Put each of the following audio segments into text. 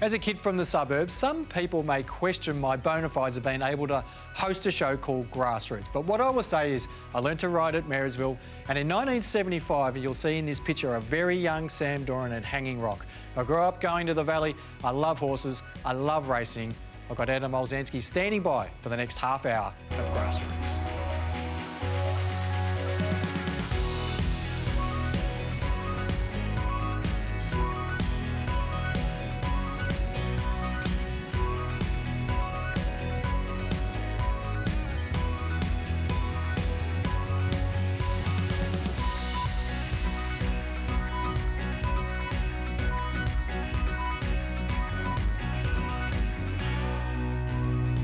As a kid from the suburbs, some people may question my bona fides of being able to host a show called Grassroots. But what I will say is I learned to ride at Marysville, and in 1975, you'll see in this picture a very young Sam Doran at Hanging Rock. I grew up going to the valley. I love horses. I love racing. I've got Adam Olzanski standing by for the next half hour of Grassroots.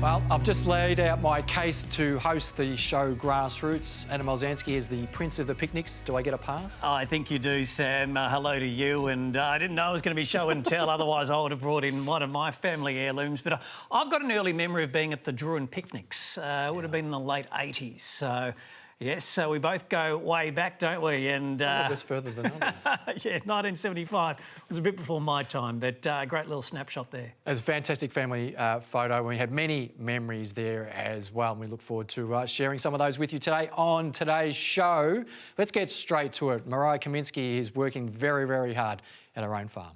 Well, I've just laid out my case to host the show Grassroots. Adam Olzanski is the prince of the picnics. Do I get a pass? I think you do, Sam. Hello to you. And I didn't know it was going to be show and tell, otherwise I would have brought in one of my family heirlooms. But I've got an early memory of being at the Druin picnics. It would have been in the late 80s. So, yes, so we both go way back, don't we? And some of us further than others. Yeah, 1975 was a bit before my time, but great little snapshot there. It was a fantastic family photo, and we had many memories there as well, and we look forward to sharing some of those with you today on today's show. Let's get straight to it. Mariah Kaminsky is working very, very hard at her own farm.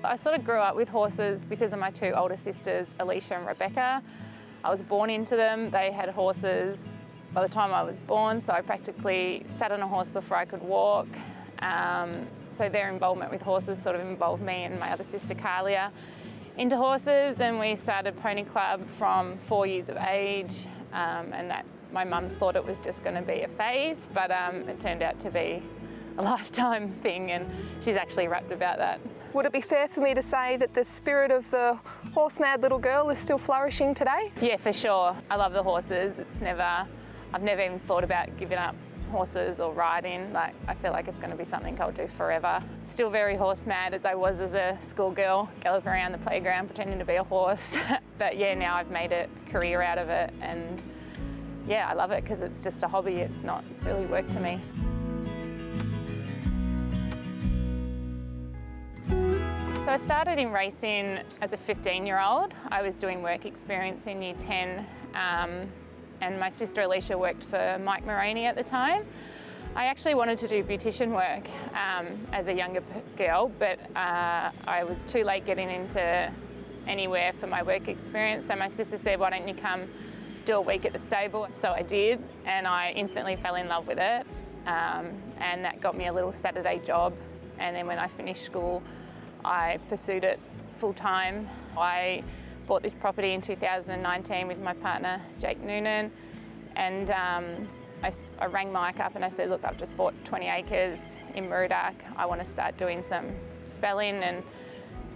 I sort of grew up with horses because of my two older sisters, Alicia and Rebecca. I was born into them. They had horses by the time I was born, so I practically sat on a horse before I could walk. So their involvement with horses sort of involved me and my other sister, Carlia, into horses, and we started Pony Club from 4 years of age, and that my mum thought it was just going to be a phase, but it turned out to be a lifetime thing, and she's actually rapt about that. Would it be fair for me to say that the spirit of the horse-mad little girl is still flourishing today? Yeah, for sure. I love the horses. I've never even thought about giving up horses or riding. I feel like it's going to be something I'll do forever. Still very horse-mad as I was as a schoolgirl, galloping around the playground pretending to be a horse. But yeah, now I've made a career out of it, and yeah, I love it because it's just a hobby. It's not really work to me. So I started in racing as a 15-year-old. I was doing work experience in Year 10, and my sister Alicia worked for Mike Moroney at the time. I actually wanted to do beautician work as a younger girl, but I was too late getting into anywhere for my work experience. So my sister said, why don't you come do a week at the stable? So I did, and I instantly fell in love with it. And that got me a little Saturday job. And then when I finished school, I pursued it full-time. I bought this property in 2019 with my partner, Jake Noonan, and I rang Mike up and I said, look, I've just bought 20 acres in Murdoch. I want to start doing some spelling, and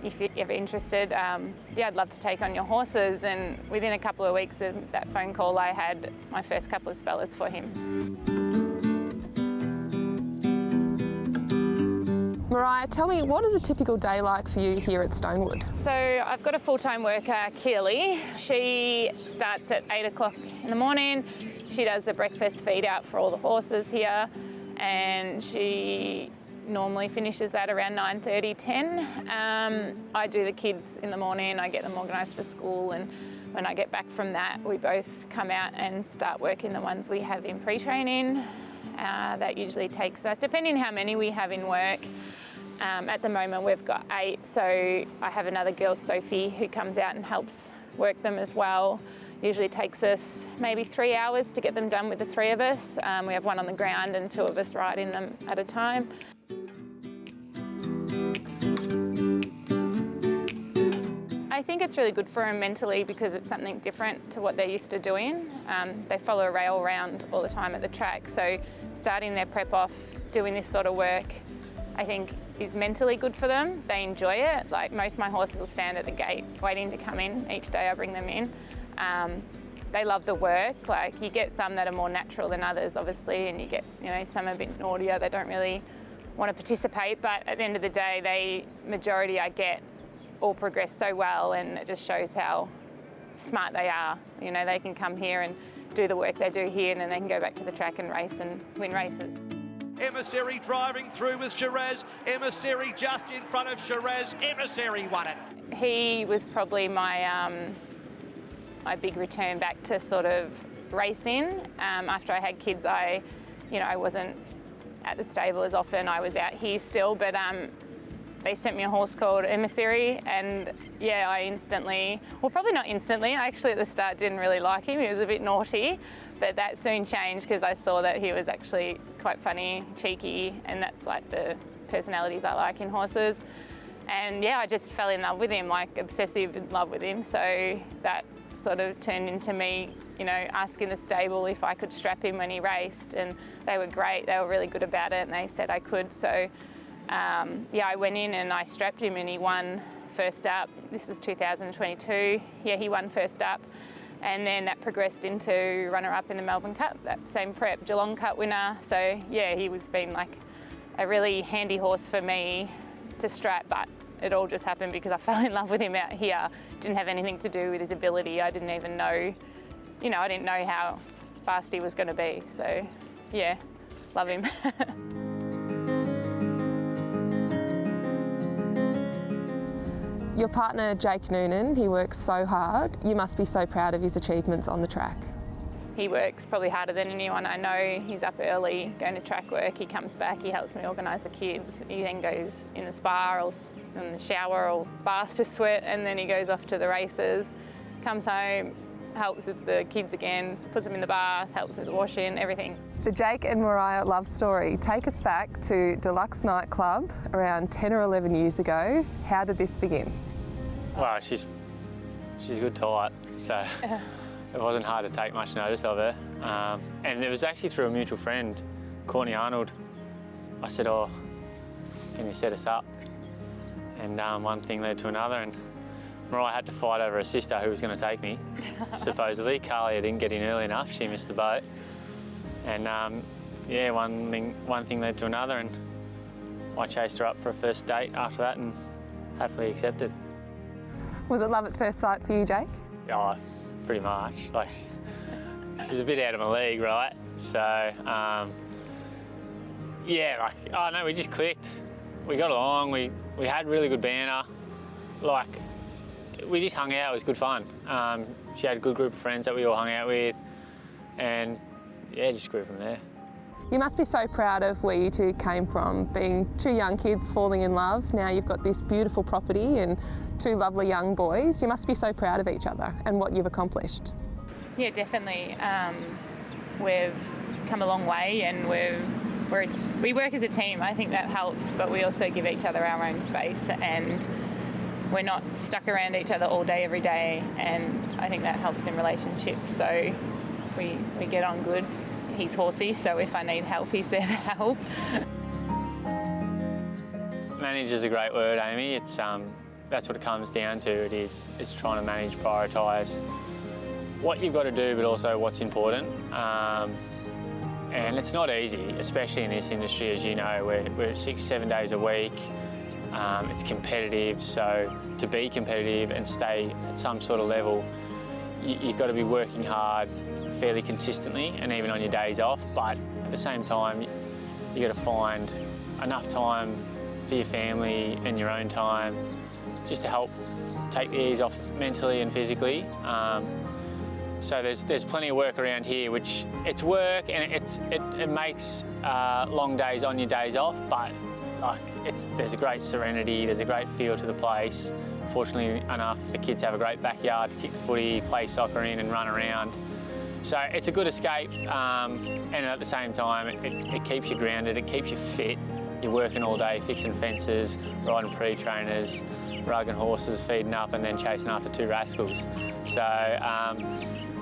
if you're ever interested, yeah, I'd love to take on your horses. And within a couple of weeks of that phone call, I had my first couple of spellers for him. Mariah, tell me, what is a typical day like for you here at Stonewood? So I've got a full-time worker, Keely. She starts at 8 o'clock in the morning. She does the breakfast feed out for all the horses here, and she normally finishes that around 9:30, 10. I do the kids in the morning. I get them organised for school, and when I get back from that, we both come out and start working the ones we have in pre-training. That usually takes us, depending how many we have in work. At the moment we've got 8, so I have another girl, Sophie, who comes out and helps work them as well. Usually takes us maybe 3 hours to get them done with the 3 of us. We have one on the ground and 2 of us riding them at a time. I think it's really good for them mentally because it's something different to what they're used to doing. They follow a rail around all the time at the track, so starting their prep off, doing this sort of work, I think is mentally good for them. They enjoy it. Like most of my horses will stand at the gate waiting to come in each day I bring them in. They love the work. Like you get some that are more natural than others, obviously, and you get, some a bit naughtier. They don't really want to participate, but at the end of the day, majority I get all progressed so well, and it just shows how smart they are. You know, they can come here and do the work they do here, and then they can go back to the track and race and win races. Emissary driving through with Shiraz. Emissary just in front of Shiraz. Emissary won it. He was probably my my big return back to sort of racing. After I had kids, I wasn't at the stable as often. I was out here still, but they sent me a horse called Emissary, and yeah, I instantly, well, probably not instantly, I actually at the start didn't really like him. He was a bit naughty, but that soon changed because I saw that he was actually quite funny, cheeky, and that's like the personalities I like in horses. And yeah, I just fell in love with him, like obsessive in love with him. So that sort of turned into me, asking the stable if I could strap him when he raced, and they were great. They were really good about it, and they said I could. So I went in and I strapped him, and he won first up. This was 2022. Yeah, he won first up. And then that progressed into runner-up in the Melbourne Cup, that same prep, Geelong Cup winner. So yeah, he was been like a really handy horse for me to strap, but it all just happened because I fell in love with him out here. Didn't have anything to do with his ability. I didn't even know, I didn't know how fast he was going to be. So yeah, love him. Your partner, Jake Noonan, he works so hard. You must be so proud of his achievements on the track. He works probably harder than anyone I know. He's up early, going to track work. He comes back, he helps me organise the kids. He then goes in the spa or in the shower or bath to sweat, and then he goes off to the races, comes home, helps with the kids again, puts them in the bath, helps with the washing, everything. The Jake and Mariah love story. Take us back to Deluxe Nightclub around 10 or 11 years ago. How did this begin? Well, she's a good type, so it wasn't hard to take much notice of her. And it was actually through a mutual friend, Courtney Arnold. I said, "Oh, can you set us up?" And one thing led to another, and Mariah had to fight over her sister who was going to take me, supposedly. Carlia didn't get in early enough, she missed the boat. And one thing led to another, and I chased her up for a first date after that and happily accepted. Was it love at first sight for you, Jake? Oh, pretty much. Like, she's a bit out of my league, right? So, we just clicked. We got along, we had really good banter. Like, we just hung out, it was good fun. She had a good group of friends that we all hung out with, and yeah, just grew from there. You must be so proud of where you two came from, being two young kids falling in love. Now you've got this beautiful property and two lovely young boys. You must be so proud of each other and what you've accomplished. Yeah, definitely. We've come a long way, and we work as a team. I think that helps, but we also give each other our own space, and we're not stuck around each other all day, every day, and I think that helps in relationships. So we get on good. He's horsey, so if I need help, he's there to help. Manage is a great word, Amy. It's that's what it comes down to. It's trying to manage, prioritise what you've got to do, but also what's important. And it's not easy, especially in this industry, as you know, we're 6-7 days a week. It's competitive, so to be competitive and stay at some sort of level, you've got to be working hard fairly consistently, and even on your days off, but at the same time you've got to find enough time for your family and your own time just to help take the ease off mentally and physically. So there's plenty of work around here, which it's work and it makes long days on your days off, but there's a great serenity, there's a great feel to the place. Fortunately enough, the kids have a great backyard to kick the footy, play soccer in and run around. So it's a good escape, and at the same time it keeps you grounded, it keeps you fit. You're working all day fixing fences, riding pre-trainers, rugging horses, feeding up and then chasing after two rascals. So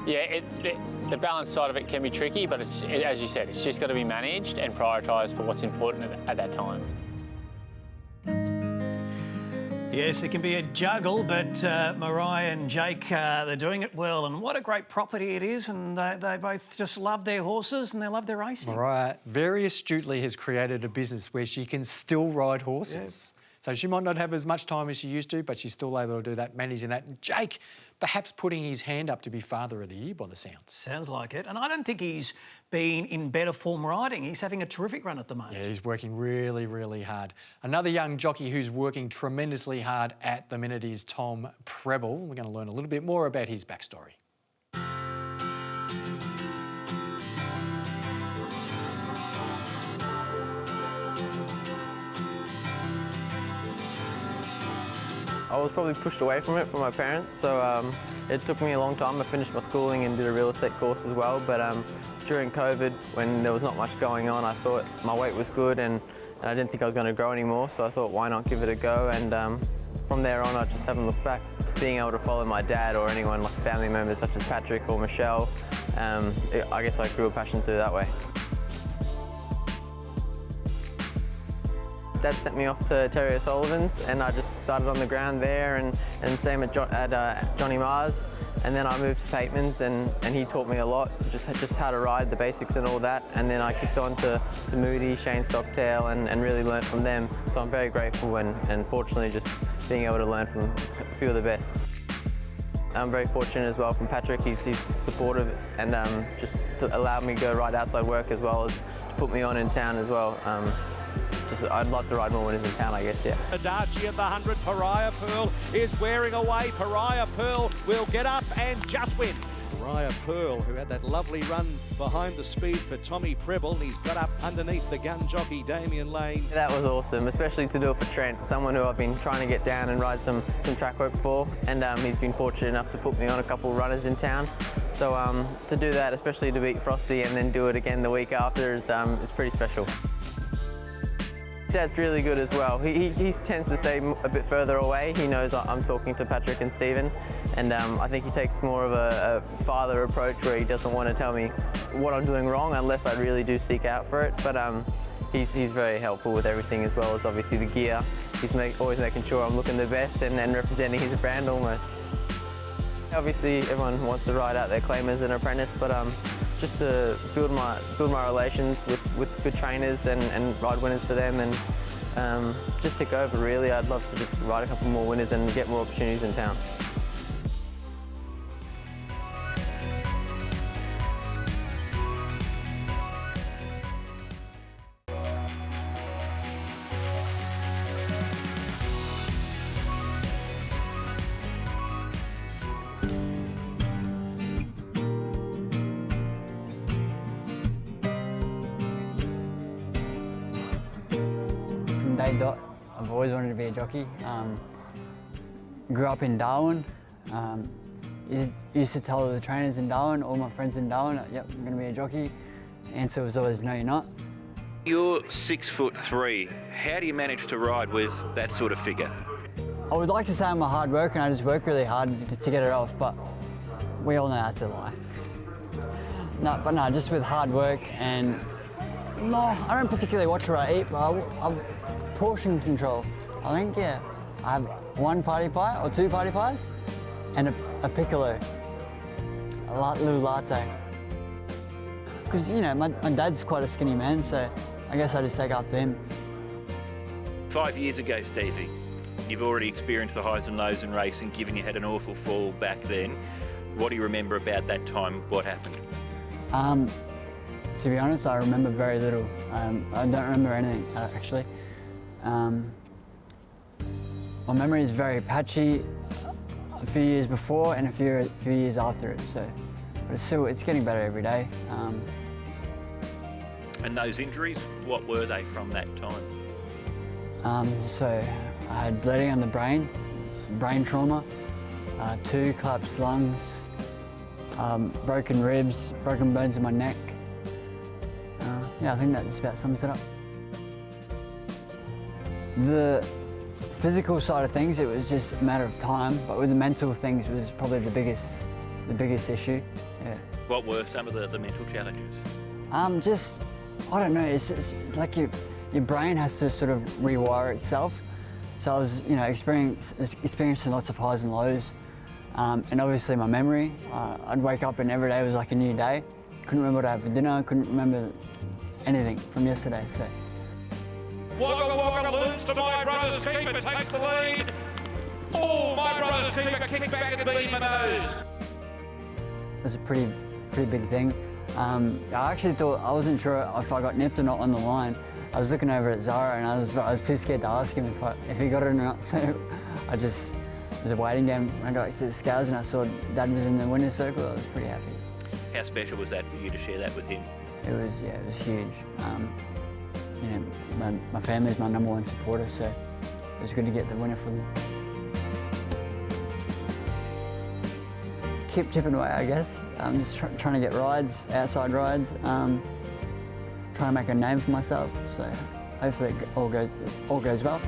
the balance side of it can be tricky, but as you said, it's just got to be managed and prioritised for what's important at that time. Yes, it can be a juggle, but Mariah and Jake, they're doing it well, and what a great property it is, and they both just love their horses and they love their racing. Mariah very astutely has created a business where she can still ride horses. Yes. So she might not have as much time as she used to, but she's still able to do that, managing that. And Jake, perhaps putting his hand up to be Father of the Year by the sounds. Sounds like it. And I don't think he's been in better form riding. He's having a terrific run at the moment. Yeah, he's working really, really hard. Another young jockey who's working tremendously hard at the minute is Tom Preble. We're going to learn a little bit more about his backstory. I was probably pushed away from it from my parents, so it took me a long time. I finished my schooling and did a real estate course as well, but during COVID, when there was not much going on, I thought my weight was good and I didn't think I was going to grow anymore, so I thought, why not give it a go? And from there on, I just haven't looked back. Being able to follow my dad or anyone like family members such as Patrick or Michelle, I guess I grew a passion through that way. Dad sent me off to Terry O'Sullivan's and I just started on the ground there and same at Johnny Mars. And then I moved to Pateman's and he taught me a lot, just how to ride, the basics and all that. And then I kicked on to Moody, Shane Stocktail and really learned from them. So I'm very grateful and fortunately just being able to learn from a few of the best. I'm very fortunate as well from Patrick. He's supportive and just to allow me to go ride outside work as well as to put me on in town as well. I'd love to ride more winners in town, I guess, yeah. Adachi at the 100, Pariah Pearl is wearing away. Pariah Pearl will get up and just win. Pariah Pearl, who had that lovely run behind the speed for Tommy Preble, and he's got up underneath the gun jockey, Damien Lane. That was awesome, especially to do it for Trent, someone who I've been trying to get down and ride some track work for, and he's been fortunate enough to put me on a couple of runners in town. So to do that, especially to beat Frosty and then do it again the week after, is pretty special. Dad's really good as well. He tends to stay a bit further away. He knows I'm talking to Patrick and Stephen, and I think he takes more of a father approach where he doesn't want to tell me what I'm doing wrong unless I really do seek out for it. But he's very helpful with everything, as well as obviously the gear. He's always making sure I'm looking the best and representing his brand almost. Obviously everyone wants to ride out their claim as an apprentice, but just to build my relations with good trainers and ride winners for them and just tick over really. I'd love to just ride a couple more winners and get more opportunities in town. Day dot, I've always wanted to be a jockey. Grew up in Darwin. Used to tell the trainers in Darwin, all my friends in Darwin, yep, I'm going to be a jockey. Answer was always, no, you're not. You're 6'3". How do you manage to ride with that sort of figure? I would like to say I'm a hard worker and I just work really hard to get it off, but we all know that's a lie. No, just with hard work and no, I don't particularly watch what I eat, but I portion control. I think, yeah, I have one party pie or two party pies and a piccolo, a little latte. Because, you know, my dad's quite a skinny man, so I guess I just take after him. 5 years ago, Stevie, you've already experienced the highs and lows in racing, given you had an awful fall back then. What do you remember about that time? What happened? To be honest, I remember very little. I don't remember anything, actually. My memory is very patchy a few years before and a few years after it, so, but it's getting better every day. And those injuries, what were they from that time? So I had bleeding on the brain trauma, 2 collapsed lungs, broken ribs, broken bones in my neck. Yeah, I think that just about sums it up. The physical side of things, it was just a matter of time, but with the mental things, it was probably the biggest issue. Yeah. What were some of the mental challenges? Just, I don't know. It's like your brain has to sort of rewire itself. So I was, you know, experiencing lots of highs and lows, and obviously my memory. I'd wake up and every day was like a new day. Couldn't remember what I had for dinner. Couldn't remember anything from yesterday. So Wagga Wagga looms to My Brother's Keeper, takes the lead. Oh, My Brother's Keeper kicked back and beat him in nose. It was a pretty big thing. I actually thought, I wasn't sure if I got nipped or not on the line. I was looking over at Zara and I was too scared to ask him if he got it or not. So I just, it was a waiting game. I got to the scales and I saw Dad was in the winner's circle. I was pretty happy. How special was that for you to share that with him? It was huge. You know, my family's my #1 supporter, so it was good to get the winner for them. Keep chipping away, I guess. I'm just trying to get rides, outside rides, trying to make a name for myself, so hopefully it all goes well.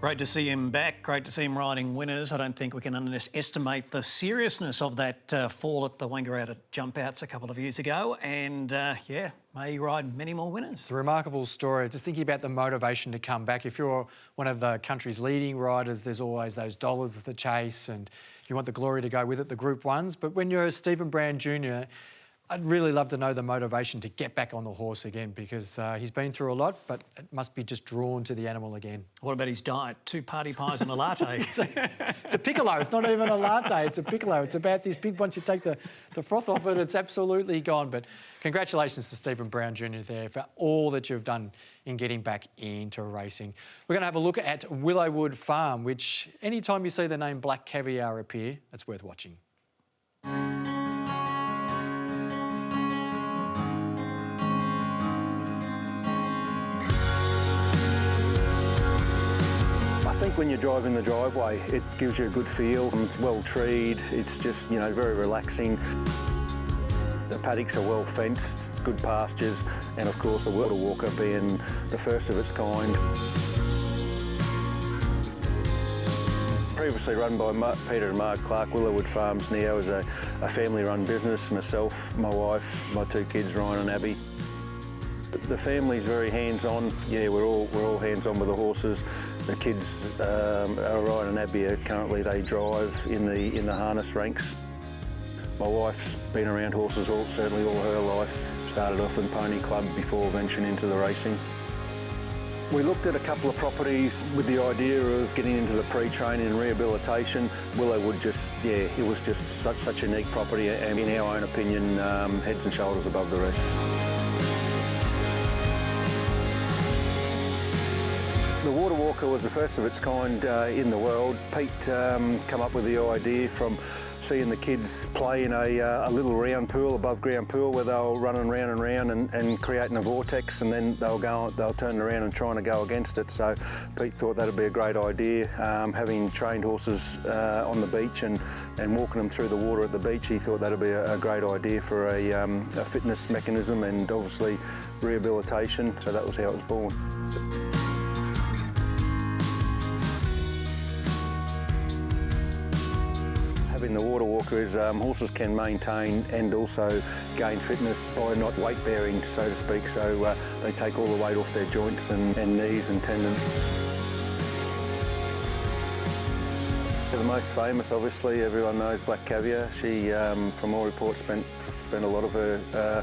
Great to see him back, great to see him riding winners. I don't think we can underestimate the seriousness of that fall at the Wangaratta jump outs a couple of years ago, and yeah, may he ride many more winners. It's a remarkable story. Just thinking about the motivation to come back. If you're one of the country's leading riders, there's always those dollars to chase and you want the glory to go with it, the Group 1s. But when you're Stephen Brown Jr., I'd really love to know the motivation to get back on the horse again, because he's been through a lot, but it must be just drawn to the animal again. What about his diet? 2 party pies and a latte. It's a piccolo. It's not even a latte. It's a piccolo. It's about this big, once you take the froth off it, it's absolutely gone. But congratulations to Stephen Brown Jr. there for all that you've done in getting back into racing. We're going to have a look at Willowwood Farm, which anytime you see the name Black Caviar appear, it's worth watching. I think when you drive in the driveway, it gives you a good feel. It's well treed, it's just, you know, very relaxing. The paddocks are well fenced, it's good pastures, and of course the Water Walker being the first of its kind. Previously run by Peter and Mark Clark, Willowwood Farms now is a family-run business. Myself, my wife, my 2 kids, Ryan and Abby. The family's very hands-on. Yeah, we're all hands-on with the horses. The kids, Ryan and Abby, currently they drive in the harness ranks. My wife's been around horses certainly all her life. Started off in Pony Club before venturing into the racing. We looked at a couple of properties with the idea of getting into the pre-training and rehabilitation. Willowwood it was just such a unique property, and in our own opinion, heads and shoulders above the rest. The Water Walker was the first of its kind in the world. Pete come up with the idea from seeing the kids play in a little round pool, above ground pool, where they were running round and round and creating a vortex, and then they'll turn around and trying to go against it. So Pete thought that'd be a great idea. Having trained horses on the beach and walking them through the water at the beach, he thought that'd be a great idea for a fitness mechanism and obviously rehabilitation. So that was how it was born. In the Water Walker is horses can maintain and also gain fitness by not weight bearing, so to speak, so they take all the weight off their joints and knees and tendons. The most famous, obviously, everyone knows Black Caviar. She, from all reports, spent a lot of her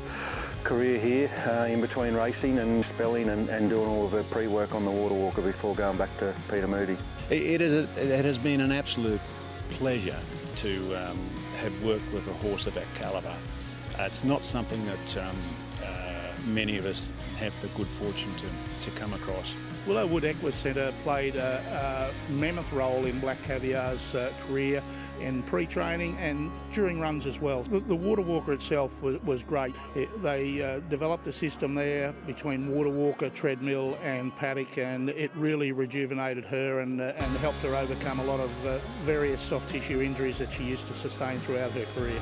career here in between racing and spelling and doing all of her pre-work on the Water Walker before going back to Peter Moody. It has been an absolute pleasure to have worked with a horse of that calibre. It's not something that many of us have the good fortune to come across. Willowwood Equus Centre played a mammoth role in Black Caviar's career in pre-training and during runs as well. The Water Walker itself was great. They developed a system there between Water Walker, treadmill and paddock, and it really rejuvenated her and helped her overcome a lot of various soft tissue injuries that she used to sustain throughout her career.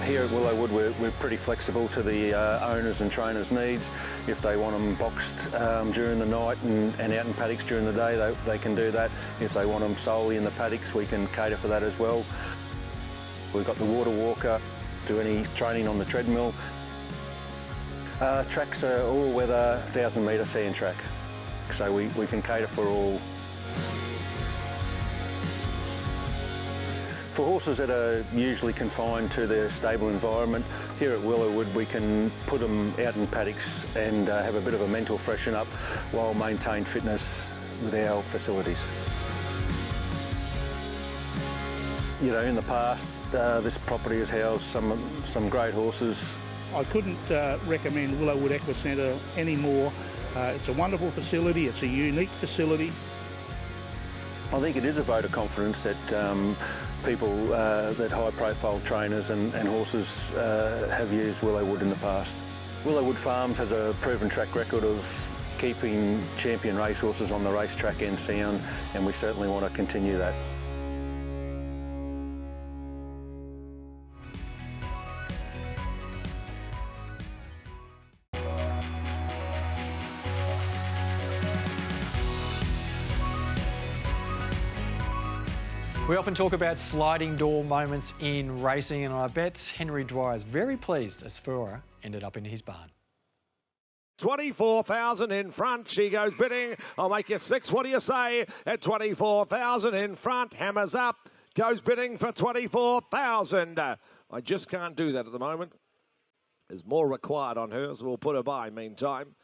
Here at Willowwood, we're pretty flexible to the owners and trainers' needs. If they want them boxed during the night and out in paddocks during the day, they can do that. If they want them solely in the paddocks, we can cater for that as well. We've got the Water Walker, do any training on the treadmill. Tracks are all-weather 1,000-metre sand track, so we can cater for all. For horses that are usually confined to their stable environment, here at Willowwood we can put them out in paddocks and have a bit of a mental freshen up while maintain fitness with our facilities. You know, in the past, this property has housed some great horses. I couldn't recommend Willowwood Equicentre any more. It's a wonderful facility, it's a unique facility. I think it is a vote of confidence that people, that high-profile trainers and horses have used Willowwood in the past. Willowwood Farms has a proven track record of keeping champion racehorses on the racetrack and sound, and we certainly want to continue that. We often talk about sliding door moments in racing, and I bet Henry Dwyer is very pleased as Fura ended up in his barn. 24,000 in front. She goes bidding. I'll make you 6. What do you say? At 24,000 in front. Hammers up. Goes bidding for 24,000. I just can't do that at the moment. There's more required on her, so we'll put her by meantime.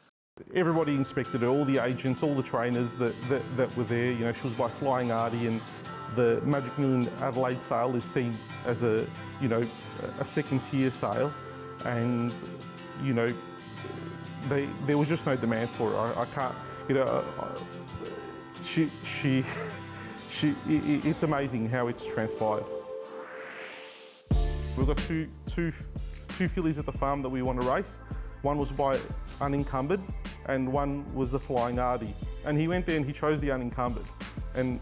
Everybody inspected her, all the agents, all the trainers that were there. You know, she was by Flying Artie, and the Magic Million Adelaide sale is seen as a second tier sale, and you know, there was just no demand for her. I can't, you know, it's amazing how it's transpired. We've got two fillies at the farm that we want to race. One was by unencumbered, and one was the Flying Artie. And he went there and he chose the unencumbered. And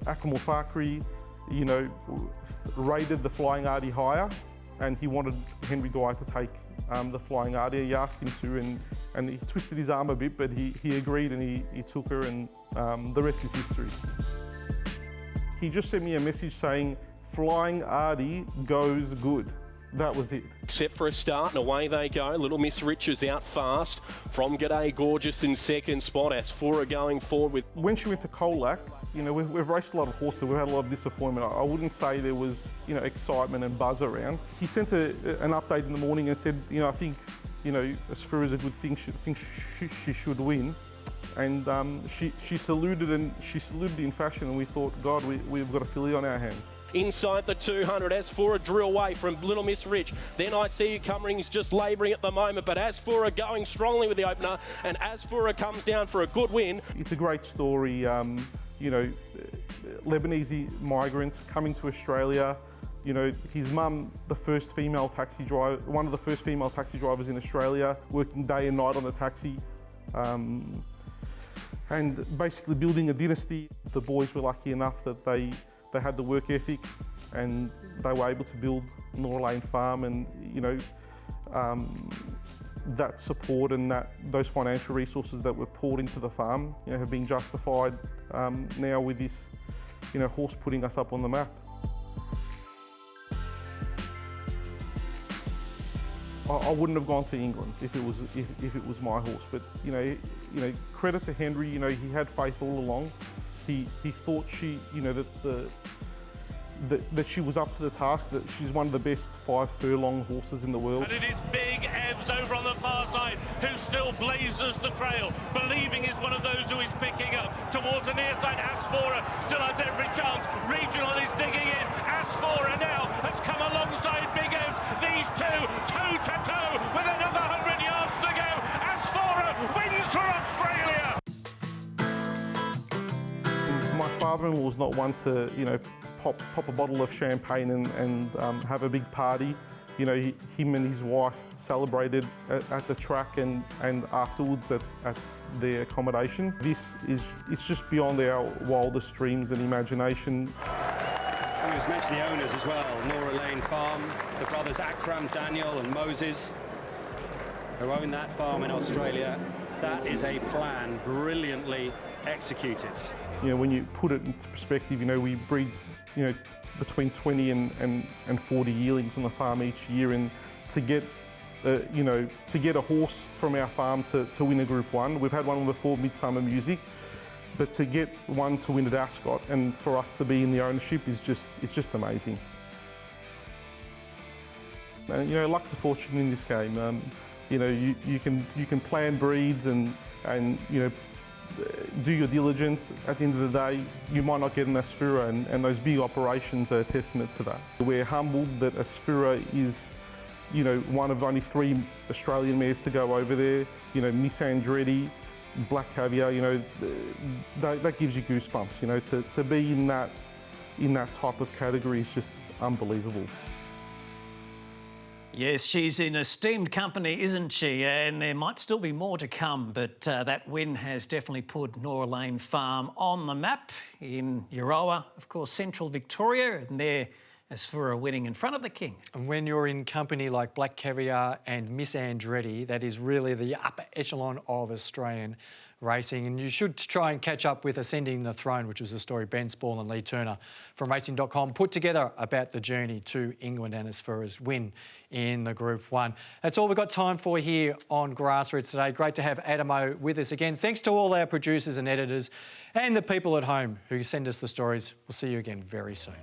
Akamal Fakri, you know, rated the Flying Artie higher, and he wanted Henry Dwyer to take the Flying Artie. He asked him to, and he twisted his arm a bit, but he agreed, and he took her, and the rest is history. He just sent me a message saying, Flying Artie goes good. That was it. Set for a start, and away they go. Little Miss Rich is out fast from G'day Gorgeous in second spot. Asphora going forward with... When she went to Colac, you know, we've raced a lot of horses, we've had a lot of disappointment. I wouldn't say there was, you know, excitement and buzz around. He sent an update in the morning and said, you know, I think, you know, Asphora is a good thing, she should win. And she saluted, and she saluted in fashion, and we thought, God, we've got a filly on our hands. Inside the 200, Asphora drew away from Little Miss Rich. Then I see Cummering's just labouring at the moment, but Asphora going strongly with the opener, and Asphora comes down for a good win. It's a great story, you know, Lebanese migrants coming to Australia. You know, his mum, the first female taxi driver, one of the first female taxi drivers in Australia, working day and night on the taxi. And basically building a dynasty. The boys were lucky enough that they had the work ethic, and they were able to build Nora Lane Farm, and you know, that support and those financial resources that were poured into the farm, you know, have been justified now with this, you know, horse putting us up on the map. I wouldn't have gone to England if it was my horse, but you know, credit to Henry. You know, he had faith all along. He thought she, you know, that she was up to the task, that she's one of the best 5 furlong horses in the world. And it is Big Evs over on the far side who still blazes the trail, believing is one of those who is picking up towards the near side. Asphora still has every chance. Regional is digging in. Asphora now has come alongside Big Evs. These two toe to toe with another 100 yards to go. Asphora wins for Australia. My father-in-law is not one to, you know, pop a bottle of champagne and have a big party. You know, him and his wife celebrated at the track and afterwards at their accommodation. It's just beyond our wildest dreams and imagination. And we just mentioned the owners as well, Nora Lane Farm, the brothers Akram, Daniel and Moses, who own that farm in Australia. That is a plan brilliantly executed. You know, when you put it into perspective, you know, we breed, you know, between 20 and 40 yearlings on the farm each year, and to get, you know, to get a horse from our farm to win a Group 1. We've had one before, Midsummer Music. But to get one to win at Ascot and for us to be in the ownership is just amazing. And, you know, luck's a fortune in this game. You know, you can plan breeds and you know, do your diligence. At the end of the day, you might not get an Asfoora, and those big operations are a testament to that. We're humbled that Asfoora is, you know, one of only 3 Australian mares to go over there. You know, Miss Andretti, Black Caviar, you know, that gives you goosebumps. You know, to be in that type of category is just unbelievable. Yes, she's in esteemed company, isn't she? And there might still be more to come, but that win has definitely put Nora Lane Farm on the map in Euroa, of course, Central Victoria, and there Asfoora winning in front of the King. And when you're in company like Black Caviar and Miss Andretti, that is really the upper echelon of Australian racing, and you should try and catch up with Ascending the Throne, which was a story Ben Spall and Lee Turner from racing.com put together about the journey to England and Asfoora's win in the Group 1. That's all we've got time for here on Grassroots today. Great to have Adamo with us again. Thanks to all our producers and editors and the people at home who send us the stories. We'll see you again very soon.